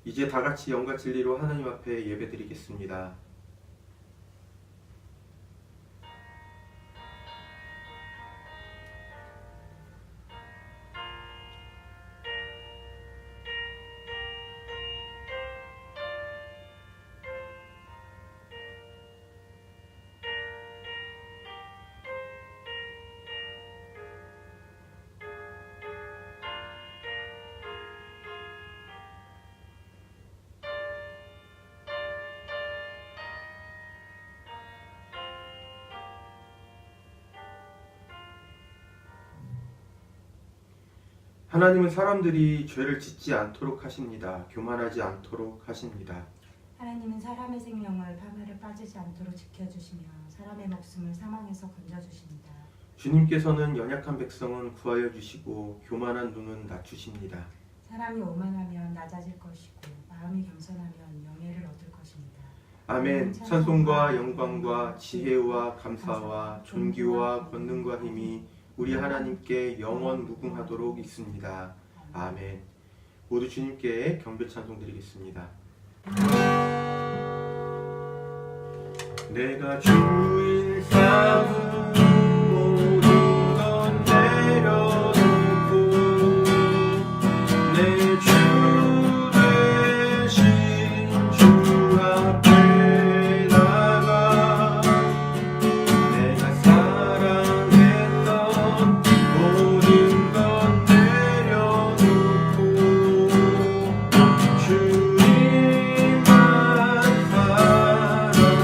이제 다 같이 영과 진리로 하나님 앞에 예배드리겠습니다. 하나님은 사람들이 죄를 짓지 않도록 하십니다. 교만하지 않도록 하십니다. 하나님은 사람의 생명을 파멸에 빠지지 않도록 지켜주시며 사람의 목숨을 사망에서 건져주십니다. 주님께서는 연약한 백성은 구하여 주시고 교만한 눈은 낮추십니다. 사람이 오만하면 낮아질 것이고 마음이 겸손하면 영예를 얻을 것입니다. 아멘. 찬송과 영광과 지혜와 감사와 존귀와 권능과 힘이 우리 하나님께 영원 무궁하도록 있습니다. 아멘. 모두 주님께 경배 찬송 드리겠습니다. 내가 주인 삼은 모든 건 내려놓고 내 주 대신 주 앞에 나가 내가 사랑했던 모든 건 내려놓고 주님만 사랑해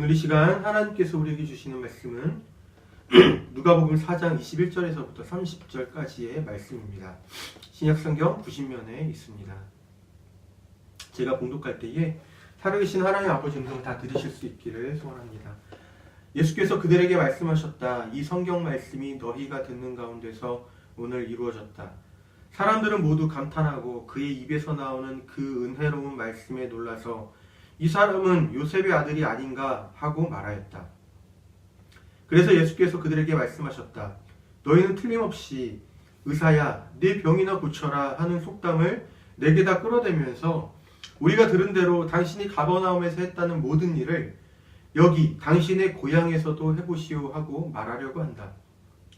오늘 이 시간 하나님께서 우리에게 주시는 말씀은 누가복음 4장 21절에서부터 30절까지의 말씀입니다. 신약성경 90면에 있습니다. 제가 봉독할 때에 살아계신 하나님 아버지 음성 다 들으실 수 있기를 소원합니다. 예수께서 그들에게 말씀하셨다. 이 성경 말씀이 너희가 듣는 가운데서 오늘 이루어졌다. 사람들은 모두 감탄하고 그의 입에서 나오는 그 은혜로운 말씀에 놀라서 이 사람은 요셉의 아들이 아닌가 하고 말하였다. 그래서 예수께서 그들에게 말씀하셨다. 너희는 틀림없이 의사야 네 병이나 고쳐라 하는 속담을 내게다 끌어대면서 우리가 들은 대로 당신이 가버나움에서 했다는 모든 일을 여기 당신의 고향에서도 해보시오 하고 말하려고 한다.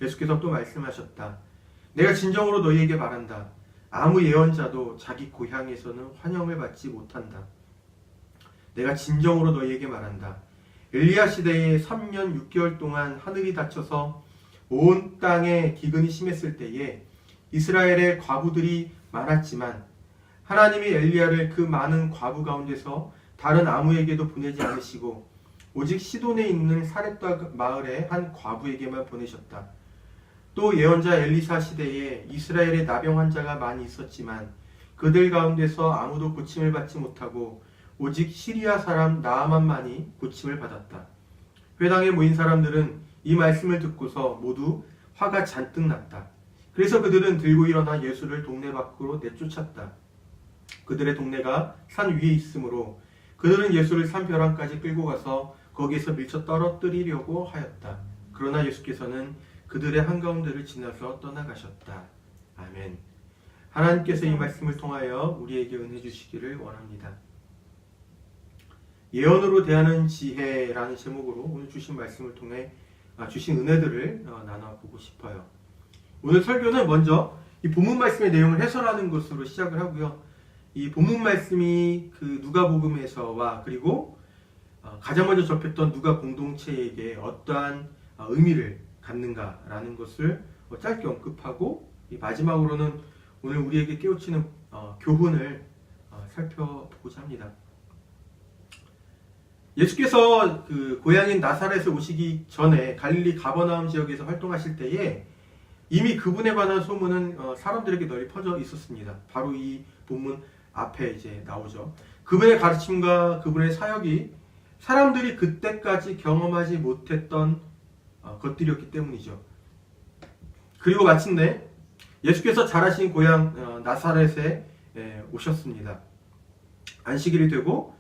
예수께서 또 말씀하셨다. 내가 진정으로 너희에게 말한다. 아무 예언자도 자기 고향에서는 환영을 받지 못한다. 내가 진정으로 너희에게 말한다. 엘리야 시대에 3년 6개월 동안 하늘이 닫혀서 온 땅에 기근이 심했을 때에 이스라엘의 과부들이 많았지만 하나님이 엘리야를 그 많은 과부 가운데서 다른 아무에게도 보내지 않으시고 오직 시돈에 있는 사렙다 마을의 한 과부에게만 보내셨다. 또 예언자 엘리사 시대에 이스라엘의 나병 환자가 많이 있었지만 그들 가운데서 아무도 고침을 받지 못하고 오직 시리아 사람 나아만만이 고침을 받았다. 회당에 모인 사람들은 이 말씀을 듣고서 모두 화가 잔뜩 났다. 그래서 그들은 들고 일어나 예수를 동네 밖으로 내쫓았다. 그들의 동네가 산 위에 있으므로 그들은 예수를 산 벼랑까지 끌고 가서 거기에서 밀쳐 떨어뜨리려고 하였다. 그러나 예수께서는 그들의 한가운데를 지나서 떠나가셨다. 아멘. 하나님께서 이 말씀을 통하여 우리에게 은혜 주시기를 원합니다. 예언으로 대하는 지혜라는 제목으로 오늘 주신 말씀을 통해 주신 은혜들을 나눠보고 싶어요. 오늘 설교는 먼저 이 본문 말씀의 내용을 해설하는 것으로 시작을 하고요. 이 본문 말씀이 그 누가복음에서와 그리고 가장 먼저 접했던 누가 공동체에게 어떠한 의미를 갖는가라는 것을 짧게 언급하고 마지막으로는 오늘 우리에게 깨우치는 교훈을 살펴보고자 합니다. 예수께서 그 고향인 나사렛에 오시기 전에 갈릴리 가버나움 지역에서 활동하실 때에 이미 그분에 관한 소문은 사람들에게 널리 퍼져 있었습니다. 바로 이 본문 앞에 이제 나오죠. 그분의 가르침과 그분의 사역이 사람들이 그때까지 경험하지 못했던 것들이었기 때문이죠. 그리고 마침내 예수께서 자라신 고향 나사렛에 오셨습니다. 안식일이 되고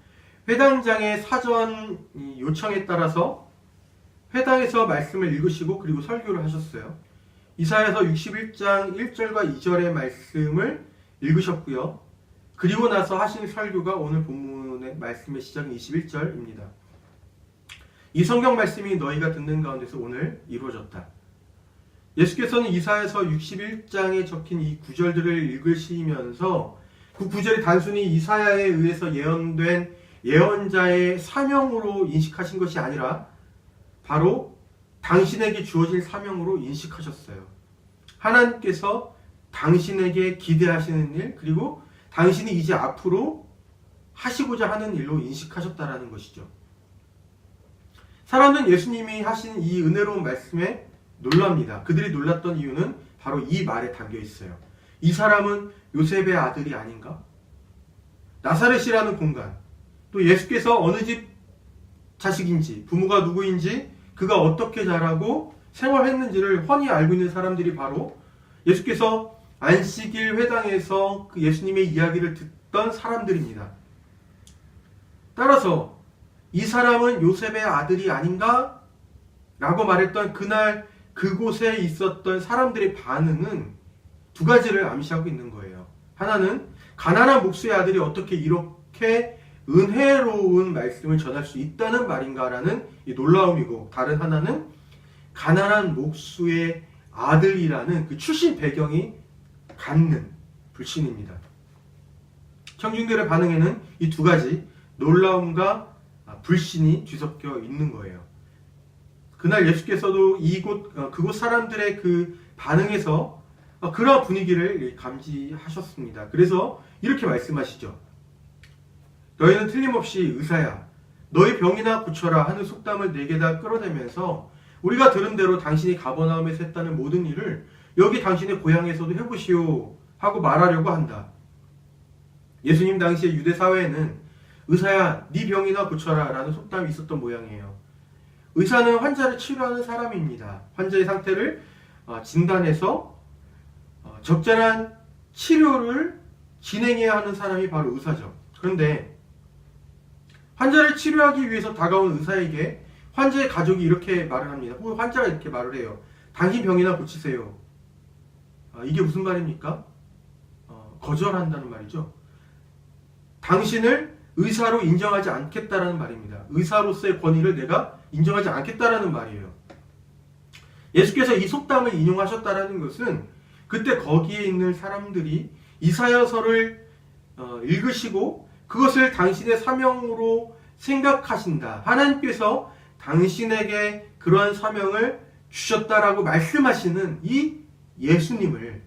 회당장의 사전 요청에 따라서 회당에서 말씀을 읽으시고 그리고 설교를 하셨어요. 이사야서 61장 1절과 2절의 말씀을 읽으셨고요. 그리고 나서 하신 설교가 오늘 본문의 말씀의 시작은 21절입니다. 이 성경 말씀이 너희가 듣는 가운데서 오늘 이루어졌다. 예수께서는 이사야서 61장에 적힌 이 구절들을 읽으시면서 그 구절이 단순히 이사야에 의해서 예언된 예언자의 사명으로 인식하신 것이 아니라 바로 당신에게 주어진 사명으로 인식하셨어요. 하나님께서 당신에게 기대하시는 일 그리고 당신이 이제 앞으로 하시고자 하는 일로 인식하셨다라는 것이죠. 사람들은 예수님이 하신 이 은혜로운 말씀에 놀랍니다. 그들이 놀랐던 이유는 바로 이 말에 담겨 있어요. 이 사람은 요셉의 아들이 아닌가? 나사렛이라는 공간, 또 예수께서 어느 집 자식인지, 부모가 누구인지, 그가 어떻게 자라고 생활했는지를 훤히 알고 있는 사람들이 바로 예수께서 안식일 회당에서 그 예수님의 이야기를 듣던 사람들입니다. 따라서 이 사람은 요셉의 아들이 아닌가? 라고 말했던 그날 그곳에 있었던 사람들의 반응은 두 가지를 암시하고 있는 거예요. 하나는 가난한 목수의 아들이 어떻게 이렇게 은혜로운 말씀을 전할 수 있다는 말인가라는 이 놀라움이고, 다른 하나는 가난한 목수의 아들이라는 그 출신 배경이 갖는 불신입니다. 청중들의 반응에는 이 두 가지 놀라움과 불신이 뒤섞여 있는 거예요. 그날 예수께서도 그곳 사람들의 그 반응에서 그러한 분위기를 감지하셨습니다. 그래서 이렇게 말씀하시죠. 너희는 틀림없이 의사야. 너희 병이나 고쳐라 하는 속담을 내게다 끌어내면서 우리가 들은 대로 당신이 가버나움에서 했다는 모든 일을 여기 당신의 고향에서도 해보시오 하고 말하려고 한다. 예수님 당시의 유대 사회에는 의사야 네 병이나 고쳐라 라는 속담이 있었던 모양이에요. 의사는 환자를 치료하는 사람입니다. 환자의 상태를 진단해서 적절한 치료를 진행해야 하는 사람이 바로 의사죠. 그런데 환자를 치료하기 위해서 다가온 의사에게 환자의 가족이 이렇게 말을 합니다. 혹은 환자가 이렇게 말을 해요. 당신 병이나 고치세요. 이게 무슨 말입니까? 거절한다는 말이죠. 당신을 의사로 인정하지 않겠다라는 말입니다. 의사로서의 권위를 내가 인정하지 않겠다라는 말이에요. 예수께서 이 속담을 인용하셨다라는 것은 그때 거기에 있는 사람들이 이사야서를 읽으시고 그것을 당신의 사명으로 생각하신다. 하나님께서 당신에게 그러한 사명을 주셨다라고 말씀하시는 이 예수님을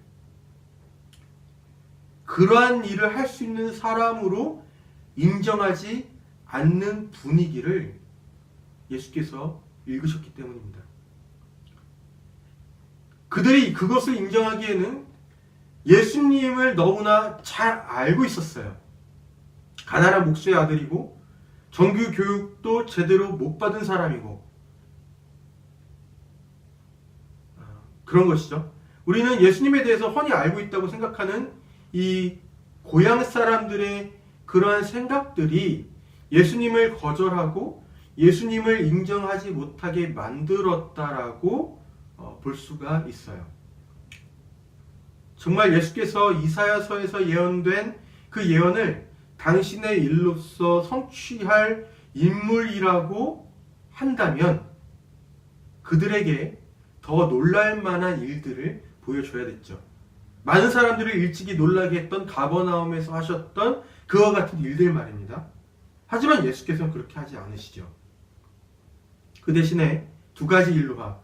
그러한 일을 할 수 있는 사람으로 인정하지 않는 분위기를 예수께서 읽으셨기 때문입니다. 그들이 그것을 인정하기에는 예수님을 너무나 잘 알고 있었어요. 가난한 목수의 아들이고 정규 교육도 제대로 못 받은 사람이고 그런 것이죠. 우리는 예수님에 대해서 훤히 알고 있다고 생각하는 이 고향 사람들의 그러한 생각들이 예수님을 거절하고 예수님을 인정하지 못하게 만들었다라고 볼 수가 있어요. 정말 예수께서 이사야서에서 예언된 그 예언을 당신의 일로서 성취할 인물이라고 한다면 그들에게 더 놀랄 만한 일들을 보여줘야 됐죠. 많은 사람들을 일찍이 놀라게 했던 가버나움에서 하셨던 그와 같은 일들 말입니다. 하지만 예수께서는 그렇게 하지 않으시죠. 그 대신에 두 가지 일화,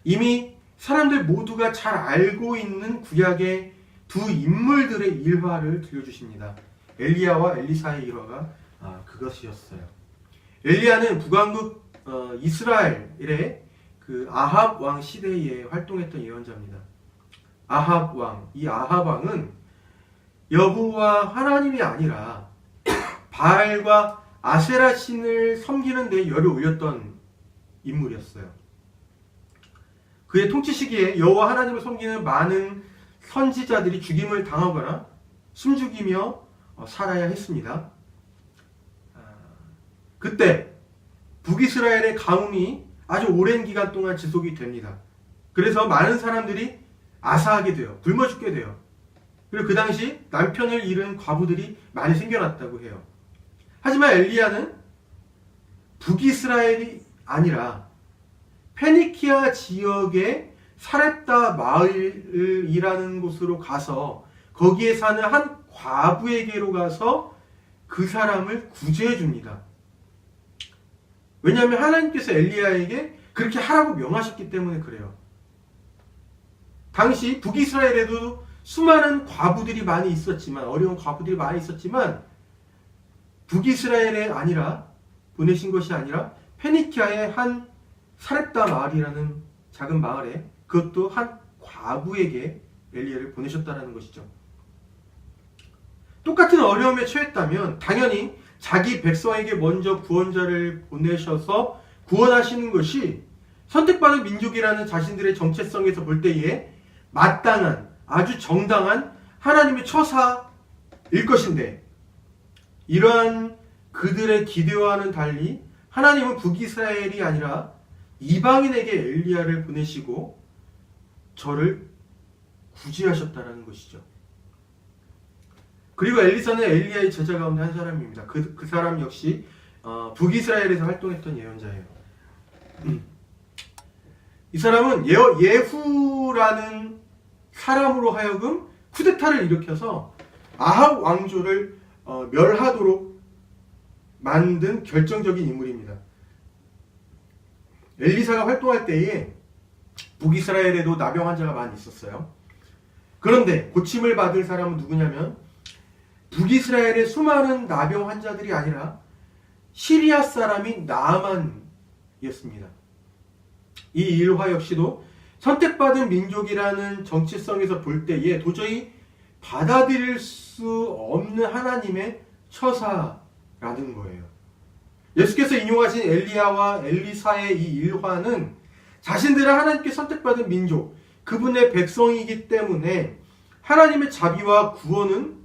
이미 사람들 모두가 잘 알고 있는 구약의 두 인물들의 일화를 들려주십니다. 엘리야와 엘리사의 일화가 그것이었어요. 엘리야는 북왕국 이스라엘의 그 아합 왕 시대에 활동했던 예언자입니다. 아합 왕, 이 아합 왕은 여호와 하나님이 아니라 바알과 아세라 신을 섬기는 데 열을 올렸던 인물이었어요. 그의 통치 시기에 여호와 하나님을 섬기는 많은 선지자들이 죽임을 당하거나 숨죽이며 살아야 했습니다. 그때 북이스라엘의 가뭄이 아주 오랜 기간 동안 지속이 됩니다. 그래서 많은 사람들이 아사하게 돼요. 굶어 죽게 돼요. 그리고 그 당시 남편을 잃은 과부들이 많이 생겨났다고 해요. 하지만 엘리야는 북이스라엘이 아니라 페니키아 지역의 사렙다 마을이라는 곳으로 가서 거기에 사는 한 과부에게로 가서 그 사람을 구제해 줍니다. 왜냐하면 하나님께서 엘리야에게 그렇게 하라고 명하셨기 때문에 그래요. 당시 북이스라엘에도 수많은 과부들이 많이 있었지만, 어려운 과부들이 많이 있었지만 북이스라엘에 아니라 보내신 것이 아니라 페니키아의 한 사렙다 마을이라는 작은 마을에, 그것도 한 과부에게 엘리야를 보내셨다는 것이죠. 똑같은 어려움에 처했다면 당연히 자기 백성에게 먼저 구원자를 보내셔서 구원하시는 것이 선택받은 민족이라는 자신들의 정체성에서 볼 때에 마땅한, 아주 정당한 하나님의 처사일 것인데, 이러한 그들의 기대와는 달리 하나님은 북이스라엘이 아니라 이방인에게 엘리야를 보내시고 저를 구제하셨다는 것이죠. 그리고 엘리사는 엘리야의 제자 가운데 한 사람입니다. 그 사람 역시 북이스라엘에서 활동했던 예언자예요. 이 사람은 예후라는 사람으로 하여금 쿠데타를 일으켜서 아합 왕조를 멸하도록 만든 결정적인 인물입니다. 엘리사가 활동할 때에 북이스라엘에도 나병 환자가 많이 있었어요. 그런데 고침을 받을 사람은 누구냐면 북이스라엘의 수많은 나병 환자들이 아니라 시리아 사람인 나아만이었습니다. 이 일화 역시도 선택받은 민족이라는 정체성에서 볼 때에 도저히 받아들일 수 없는 하나님의 처사라는 거예요. 예수께서 인용하신 엘리야와 엘리사의 이 일화는 자신들은 하나님께 선택받은 민족, 그분의 백성이기 때문에 하나님의 자비와 구원은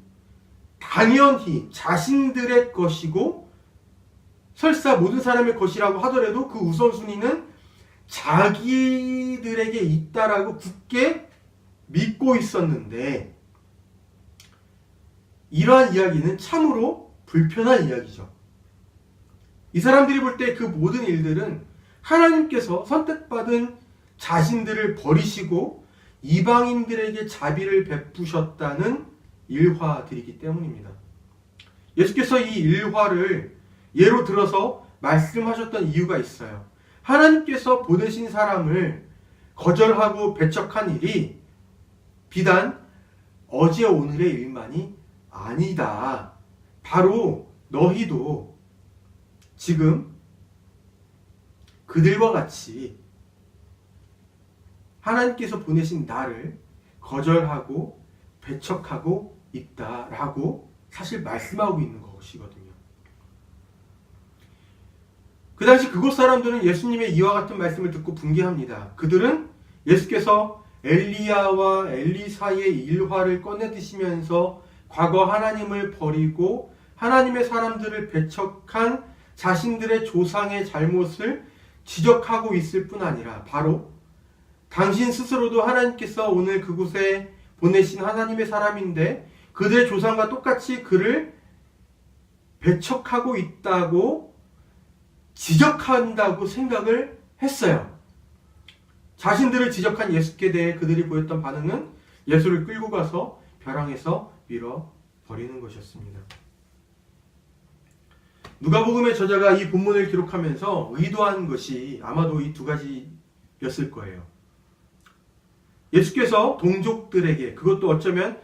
당연히 자신들의 것이고 설사 모든 사람의 것이라고 하더라도 그 우선순위는 자기들에게 있다라고 굳게 믿고 있었는데, 이러한 이야기는 참으로 불편한 이야기죠. 이 사람들이 볼 때 그 모든 일들은 하나님께서 선택받은 자신들을 버리시고 이방인들에게 자비를 베푸셨다는 일화들이기 때문입니다. 예수께서 이 일화를 예로 들어서 말씀하셨던 이유가 있어요. 하나님께서 보내신 사람을 거절하고 배척한 일이 비단 어제 오늘의 일만이 아니다. 바로 너희도 지금 그들과 같이 하나님께서 보내신 나를 거절하고 배척하고 있다라고 사실 말씀하고 있는 것이거든요. 그 당시 그곳 사람들은 예수님의 이와 같은 말씀을 듣고 분개합니다. 그들은 예수께서 엘리야와 엘리사의 일화를 꺼내드시면서 과거 하나님을 버리고 하나님의 사람들을 배척한 자신들의 조상의 잘못을 지적하고 있을 뿐 아니라 바로 당신 스스로도 하나님께서 오늘 그곳에 보내신 하나님의 사람인데 그들의 조상과 똑같이 그를 배척하고 있다고 지적한다고 생각을 했어요. 자신들을 지적한 예수께 대해 그들이 보였던 반응은 예수를 끌고 가서 벼랑에서 밀어버리는 것이었습니다. 누가복음의 저자가 이 본문을 기록하면서 의도한 것이 아마도 이 두 가지였을 거예요. 예수께서 동족들에게, 그것도 어쩌면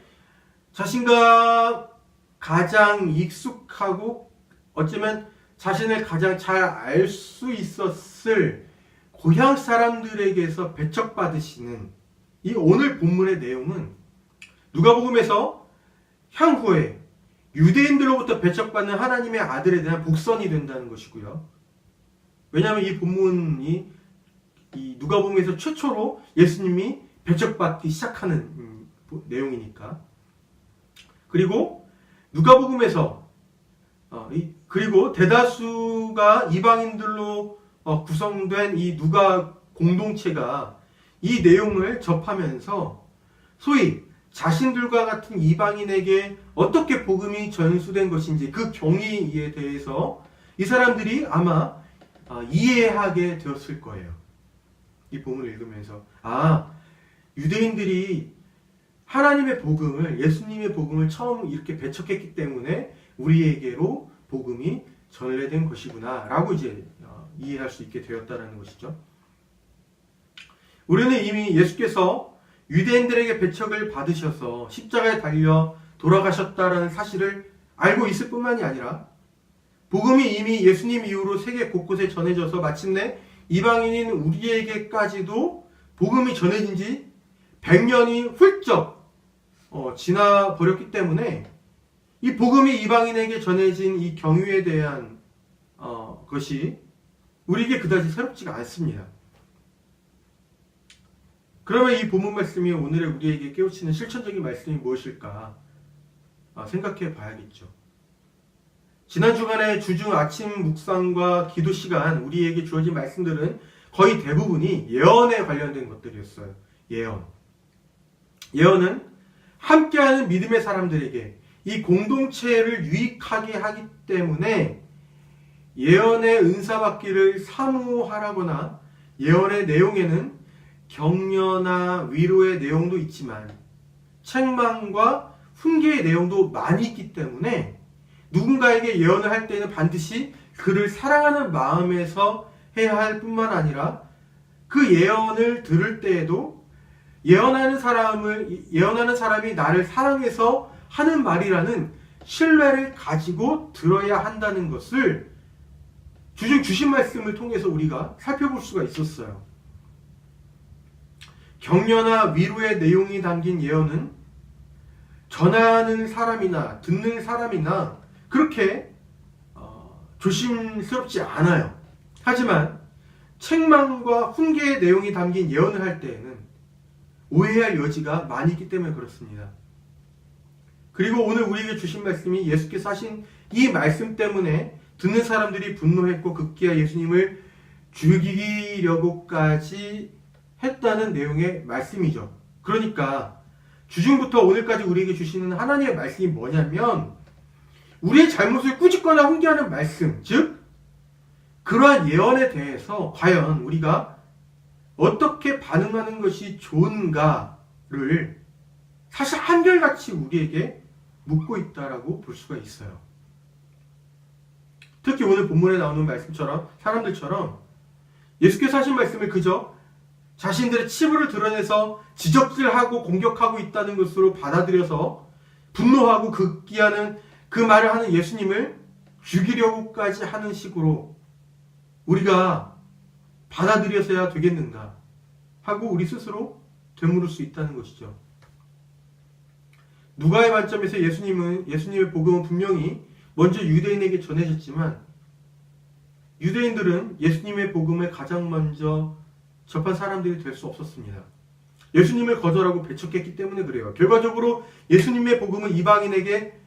자신과 가장 익숙하고 어쩌면 자신을 가장 잘 알 수 있었을 고향 사람들에게서 배척받으시는 이 오늘 본문의 내용은 누가복음에서 향후에 유대인들로부터 배척받는 하나님의 아들에 대한 복선이 된다는 것이고요. 왜냐하면 이 본문이 이 누가복음에서 최초로 예수님이 배척받기 시작하는 내용이니까. 그리고 누가복음에서 그리고 대다수가 이방인들로 구성된 이 누가 공동체가 이 내용을 접하면서 소위 자신들과 같은 이방인에게 어떻게 복음이 전수된 것인지 그 경위에 대해서 이 사람들이 아마 이해하게 되었을 거예요. 이 본문을 읽으면서 유대인들이 하나님의 복음을, 예수님의 복음을 처음 이렇게 배척했기 때문에 우리에게로 복음이 전래된 것이구나 라고 이제 이해할 수 있게 되었다는 것이죠. 우리는 이미 예수께서 유대인들에게 배척을 받으셔서 십자가에 달려 돌아가셨다라는 사실을 알고 있을 뿐만이 아니라 복음이 이미 예수님 이후로 세계 곳곳에 전해져서 마침내 이방인인 우리에게까지도 복음이 전해진 지 100년이 훌쩍 지나버렸기 때문에 이 복음이 이방인에게 전해진 이 경유에 대한 것이 우리에게 그다지 새롭지가 않습니다. 그러면 이 본문 말씀이 오늘의 우리에게 깨우치는 실천적인 말씀이 무엇일까 생각해 봐야겠죠. 지난 주간에 주중 아침 묵상과 기도 시간 우리에게 주어진 말씀들은 거의 대부분이 예언에 관련된 것들이었어요. 예언은 함께하는 믿음의 사람들에게 이 공동체를 유익하게 하기 때문에 예언의 은사받기를 사모하라거나 예언의 내용에는 격려나 위로의 내용도 있지만 책망과 훈계의 내용도 많이 있기 때문에 누군가에게 예언을 할 때는 반드시 그를 사랑하는 마음에서 해야 할 뿐만 아니라 그 예언을 들을 때에도 예언하는 사람이 나를 사랑해서 하는 말이라는 신뢰를 가지고 들어야 한다는 것을 주중 주신 말씀을 통해서 우리가 살펴볼 수가 있었어요. 격려나 위로의 내용이 담긴 예언은 전하는 사람이나 듣는 사람이나 그렇게 조심스럽지 않아요. 하지만 책망과 훈계의 내용이 담긴 예언을 할 때에는 오해할 여지가 많이 있기 때문에 그렇습니다. 그리고 오늘 우리에게 주신 말씀이 예수께서 하신 이 말씀 때문에 듣는 사람들이 분노했고 급기야 예수님을 죽이려고까지 했다는 내용의 말씀이죠. 그러니까 주중부터 오늘까지 우리에게 주시는 하나님의 말씀이 뭐냐면 우리의 잘못을 꾸짖거나 훈계하는 말씀, 즉 그러한 예언에 대해서 과연 우리가 어떻게 반응하는 것이 좋은가를 사실 한결같이 우리에게 묻고 있다라고 볼 수가 있어요. 특히 오늘 본문에 나오는 말씀처럼 사람들처럼 예수께서 하신 말씀을 그저 자신들의 치부를 드러내서 지적질하고 공격하고 있다는 것으로 받아들여서 분노하고 극기하는 그 말을 하는 예수님을 죽이려고까지 하는 식으로 우리가 받아들여서야 되겠는가 하고 우리 스스로 되물을 수 있다는 것이죠. 누가의 관점에서 예수님의 복음은 분명히 먼저 유대인에게 전해졌지만 유대인들은 예수님의 복음을 가장 먼저 접한 사람들이 될 수 없었습니다. 예수님을 거절하고 배척했기 때문에 그래요. 결과적으로 예수님의 복음은 이방인에게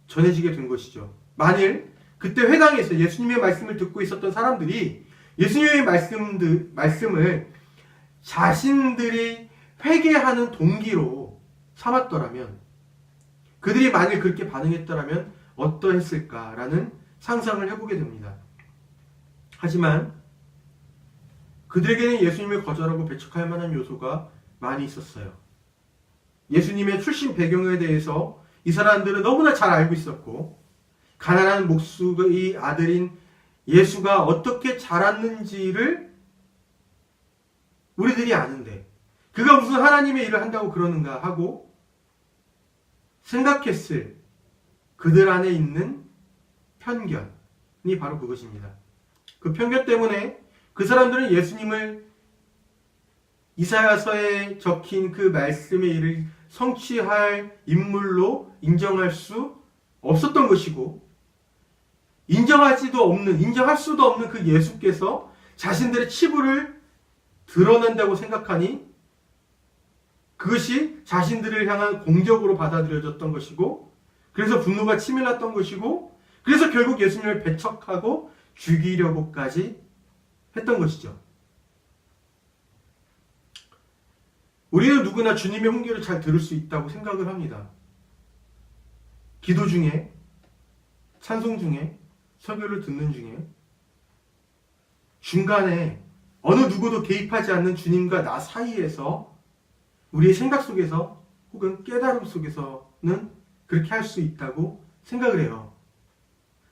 전해지게 된 것이죠. 만일 그때 회당에서 예수님의 말씀을 듣고 있었던 사람들이 예수님의 말씀을 자신들이 회개하는 동기로 삼았더라면, 그들이 만일 그렇게 반응했더라면 어떠했을까라는 상상을 해보게 됩니다. 하지만 그들에게는 예수님을 거절하고 배척할 만한 요소가 많이 있었어요. 예수님의 출신 배경에 대해서 이 사람들은 너무나 잘 알고 있었고, 가난한 목수의 아들인 예수가 어떻게 자랐는지를 우리들이 아는데 그가 무슨 하나님의 일을 한다고 그러는가 하고 생각했을 그들 안에 있는 편견이 바로 그것입니다. 그 편견 때문에 그 사람들은 예수님을 이사야서에 적힌 그 말씀의 일을 성취할 인물로 인정할 수 없었던 것이고, 인정할 수도 없는 그 예수께서 자신들의 치부를 드러낸다고 생각하니 그것이 자신들을 향한 공격으로 받아들여졌던 것이고, 그래서 분노가 치밀었던 것이고, 그래서 결국 예수님을 배척하고 죽이려고까지 했던 것이죠. 우리는 누구나 주님의 훈계를 잘 들을 수 있다고 생각을 합니다. 기도 중에, 찬송 중에, 설교를 듣는 중에, 중간에 어느 누구도 개입하지 않는 주님과 나 사이에서, 우리의 생각 속에서 혹은 깨달음 속에서는 그렇게 할 수 있다고 생각을 해요.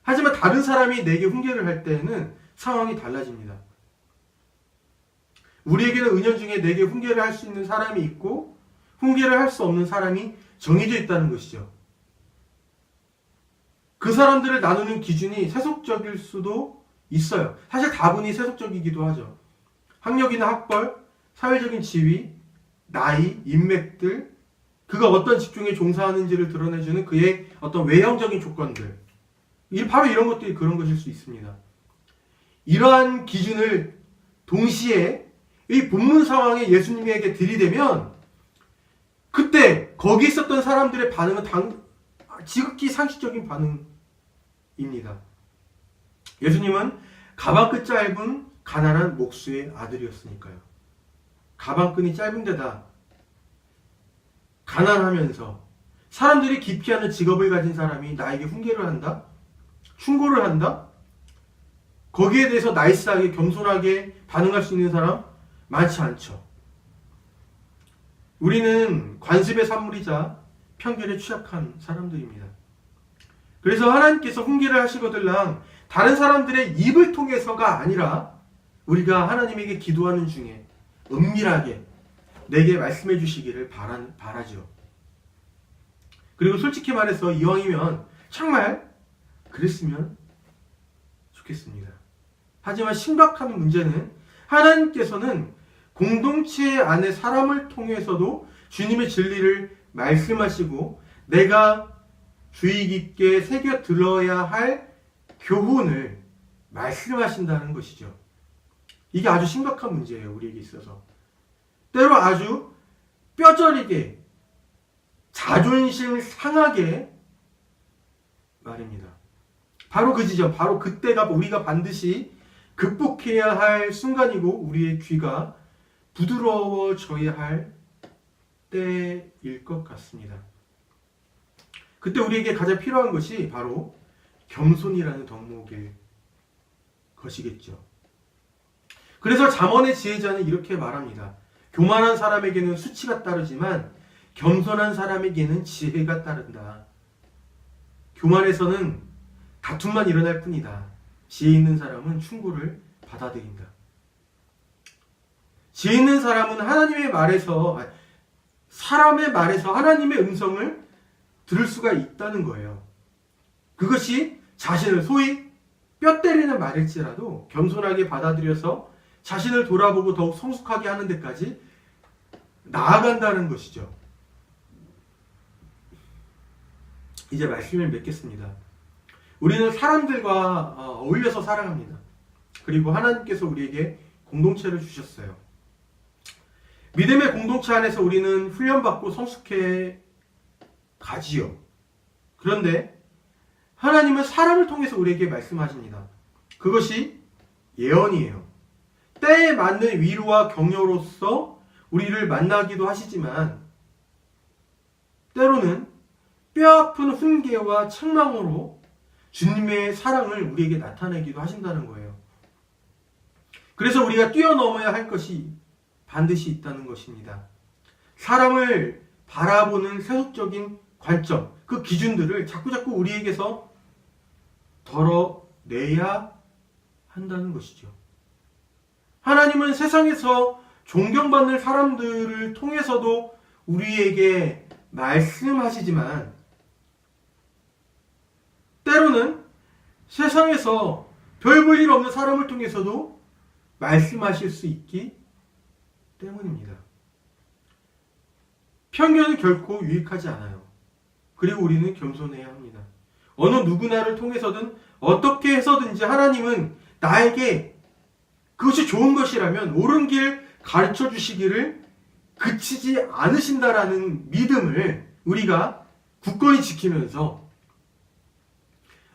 하지만 다른 사람이 내게 훈계를 할 때에는 상황이 달라집니다. 우리에게는 은연중에 내게 훈계를 할 수 있는 사람이 있고 훈계를 할 수 없는 사람이 정해져 있다는 것이죠. 그 사람들을 나누는 기준이 세속적일 수도 있어요. 사실 다분히 세속적이기도 하죠. 학력이나 학벌, 사회적인 지위, 나이, 인맥들, 그가 어떤 직종에 종사하는지를 드러내주는 그의 어떤 외형적인 조건들, 바로 이런 것들이 그런 것일 수 있습니다. 이러한 기준을 동시에 이 본문 상황에 예수님에게 들이대면 그때 거기 있었던 사람들의 반응은 지극히 상식적인 반응입니다. 예수님은 가방 끝 짧은 가난한 목수의 아들이었으니까요. 가방끈이 짧은 데다 가난하면서 사람들이 기피하는 직업을 가진 사람이 나에게 훈계를 한다? 충고를 한다? 거기에 대해서 나이스하게 겸손하게 반응할 수 있는 사람 많지 않죠. 우리는 관습의 산물이자 편견에 취약한 사람들입니다. 그래서 하나님께서 훈계를 하시거들랑 다른 사람들의 입을 통해서가 아니라 우리가 하나님에게 기도하는 중에 은밀하게 내게 말씀해 주시기를 바라죠. 그리고 솔직히 말해서 이왕이면 정말 그랬으면 좋겠습니다. 하지만 심각한 문제는 하나님께서는 공동체 안에 사람을 통해서도 주님의 진리를 말씀하시고 내가 주의 깊게 새겨 들어야 할 교훈을 말씀하신다는 것이죠. 이게 아주 심각한 문제예요. 우리에게 있어서. 때로 아주 뼈저리게 자존심 상하게 말입니다. 바로 그 지점, 바로 그때가 우리가 반드시 극복해야 할 순간이고 우리의 귀가 부드러워져야 할 때일 것 같습니다. 그때 우리에게 가장 필요한 것이 바로 겸손이라는 덕목일 것이겠죠. 그래서 잠언의 지혜자는 이렇게 말합니다. 교만한 사람에게는 수치가 따르지만 겸손한 사람에게는 지혜가 따른다. 교만에서는 다툼만 일어날 뿐이다. 지혜 있는 사람은 충고를 받아들인다. 지혜 있는 사람은 사람의 말에서 하나님의 음성을 들을 수가 있다는 거예요. 그것이 자신을 소위 뼈 때리는 말일지라도 겸손하게 받아들여서 자신을 돌아보고 더욱 성숙하게 하는 데까지 나아간다는 것이죠. 이제 말씀을 맺겠습니다. 우리는 사람들과 어울려서 살아갑니다. 그리고 하나님께서 우리에게 공동체를 주셨어요. 믿음의 공동체 안에서 우리는 훈련받고 성숙해 가지요. 그런데 하나님은 사람을 통해서 우리에게 말씀하십니다. 그것이 예언이에요. 때에 맞는 위로와 격려로서 우리를 만나기도 하시지만 때로는 뼈아픈 훈계와 책망으로 주님의 사랑을 우리에게 나타내기도 하신다는 거예요. 그래서 우리가 뛰어넘어야 할 것이 반드시 있다는 것입니다. 사람을 바라보는 세속적인 관점, 그 기준들을 자꾸자꾸 우리에게서 덜어내야 한다는 것이죠. 하나님은 세상에서 존경받는 사람들을 통해서도 우리에게 말씀하시지만 때로는 세상에서 별 볼 일 없는 사람을 통해서도 말씀하실 수 있기 때문입니다. 편견은 결코 유익하지 않아요. 그리고 우리는 겸손해야 합니다. 어느 누구나를 통해서든 어떻게 해서든지 하나님은 나에게 그것이 좋은 것이라면 옳은 길 가르쳐 주시기를 그치지 않으신다라는 믿음을 우리가 굳건히 지키면서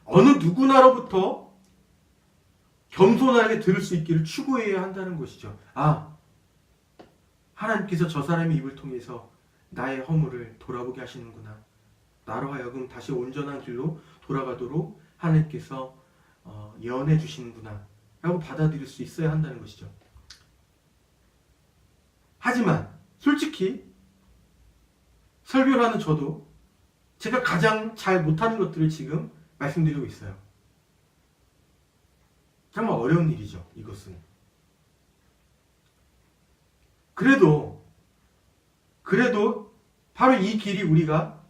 어느 누구나로부터 겸손하게 들을 수 있기를 추구해야 한다는 것이죠. 하나님께서 저 사람의 입을 통해서 나의 허물을 돌아보게 하시는구나. 나로 하여금 다시 온전한 길로 돌아가도록 하나님께서 예언해 주시는구나 라고 받아들일 수 있어야 한다는 것이죠. 하지만 솔직히 설교를 하는 저도 제가 가장 잘 못하는 것들을 지금 말씀드리고 있어요. 정말 어려운 일이죠, 이것은. 그래도 바로 이 길이 우리가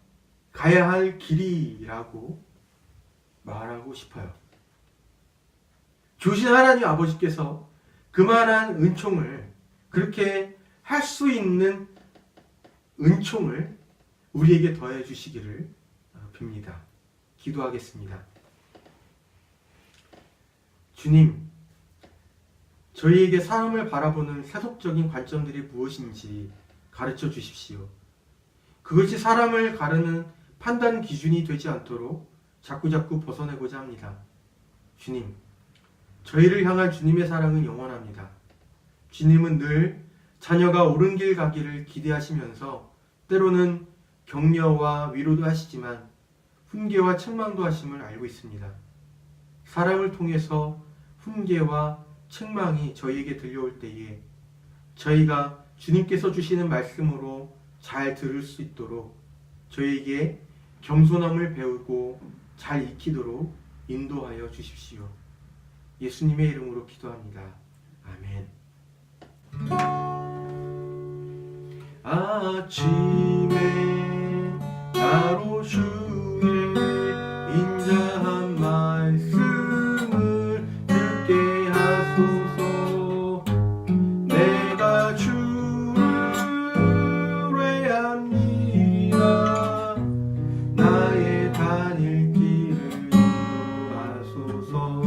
가야 할 길이라고 말하고 싶어요. 주신 하나님 아버지께서 그만한 은총을, 그렇게 할 수 있는 은총을 우리에게 더해 주시기를 빕니다. 기도하겠습니다. 주님, 저희에게 사람을 바라보는 세속적인 관점들이 무엇인지 가르쳐 주십시오. 그것이 사람을 가르는 판단 기준이 되지 않도록 자꾸자꾸 벗어내고자 합니다. 주님, 저희를 향한 주님의 사랑은 영원합니다. 주님은 늘 자녀가 옳은 길 가기를 기대하시면서 때로는 격려와 위로도 하시지만 훈계와 책망도 하심을 알고 있습니다. 사람을 통해서 훈계와 책망이 저희에게 들려올 때에 저희가 주님께서 주시는 말씀으로 잘 들을 수 있도록 저희에게 겸손함을 배우고 잘 익히도록 인도하여 주십시오. 예수님의 이름으로 기도합니다. 아멘. 아침에 나로 주의 인자한 말씀을 듣게 하소서. 내가 주를 외합니다. 나의 다닐 길을 인도하소서.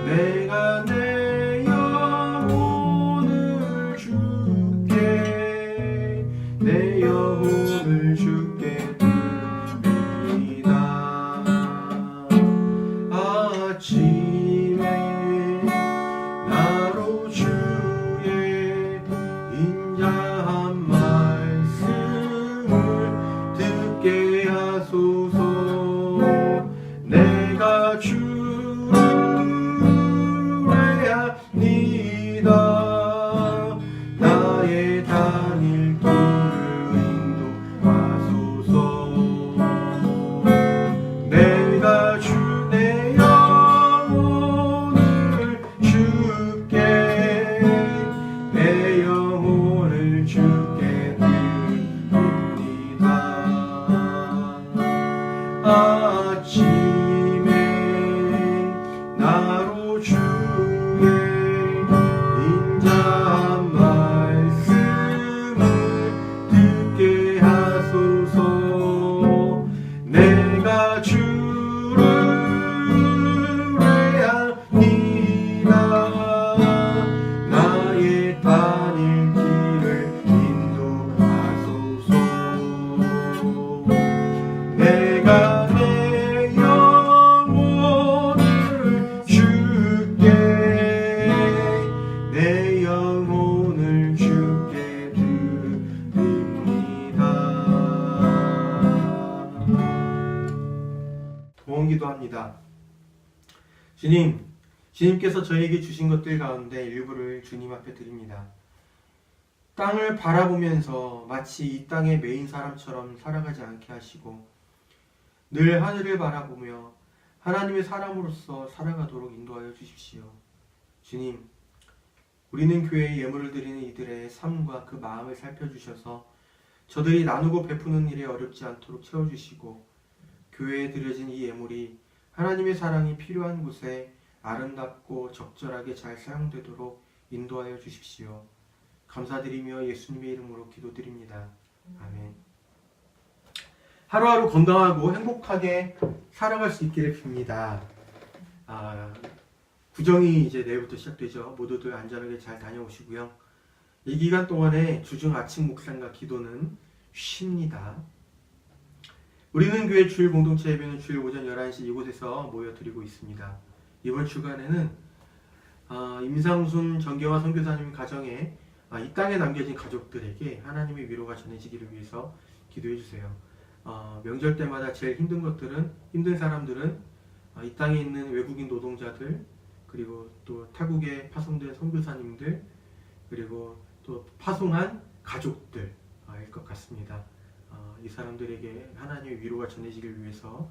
내가 내 영혼을 주께 기도합니다. 주님께서 저에게 주신 것들 가운데 일부를 주님 앞에 드립니다. 땅을 바라보면서 마치 이 땅의 메인 사람처럼 살아가지 않게 하시고 늘 하늘을 바라보며 하나님의 사람으로서 살아가도록 인도하여 주십시오. 주님, 우리는 교회에 예물을 드리는 이들의 삶과 그 마음을 살펴주셔서 저들이 나누고 베푸는 일에 어렵지 않도록 채워주시고 교회에 드려진 이 예물이 하나님의 사랑이 필요한 곳에 아름답고 적절하게 잘 사용되도록 인도하여 주십시오. 감사드리며 예수님의 이름으로 기도드립니다. 아멘. 하루하루 건강하고 행복하게 살아갈 수 있기를 빕니다. 구정이 이제 내일부터 시작되죠. 모두들 안전하게 잘 다녀오시고요. 이 기간 동안에 주중 아침 묵상과 기도는 쉽니다. 우리는 교회 주일 공동체 예배는 주일 오전 11시 이곳에서 모여드리고 있습니다. 이번 주간에는 임상순 정경화 선교사님 가정에 이 땅에 남겨진 가족들에게 하나님의 위로가 전해지기를 위해서 기도해 주세요. 명절 때마다 제일 힘든 사람들은 이 땅에 있는 외국인 노동자들, 그리고 또 타국에 파송된 선교사님들, 그리고 또 파송한 가족들일 것 같습니다. 이 사람들에게 하나님의 위로가 전해지길 위해서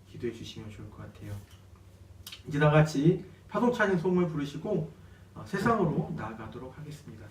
기도해 주시면 좋을 것 같아요. 이제 다 같이 파송 찬양 송을 부르시고 세상으로 나아가도록 하겠습니다.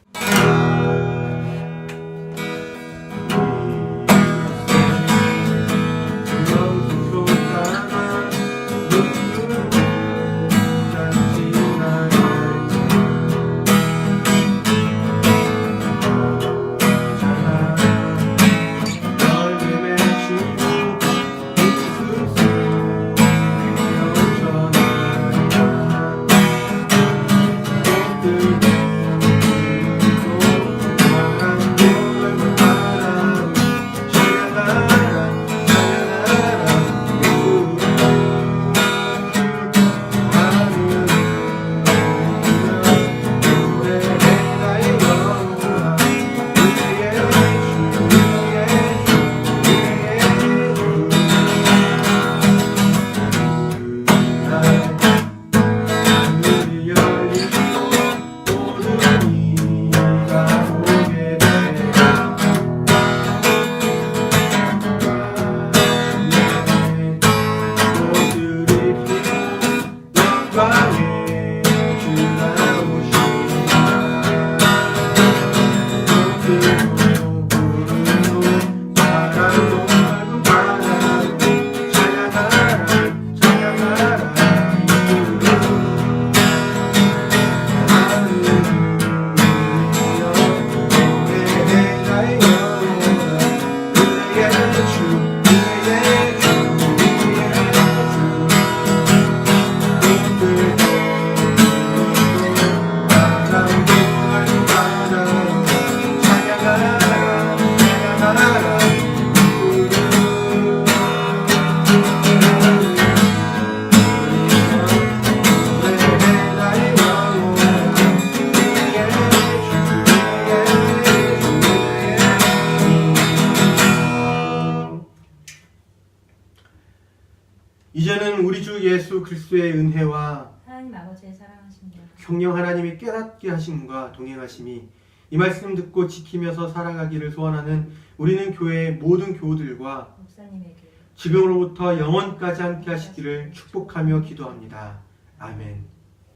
이제는 우리 주 예수 그리스도의 은혜와 하나님 아버지의 사랑하심과 성령 하나님이 깨닫게 하심과 동행하심이 이 말씀 듣고 지키면서 살아가기를 소원하는 우리는 교회의 모든 교우들과 목사님에게 지금으로부터 영원까지 함께 하시기를 축복하며 기도합니다. 아멘.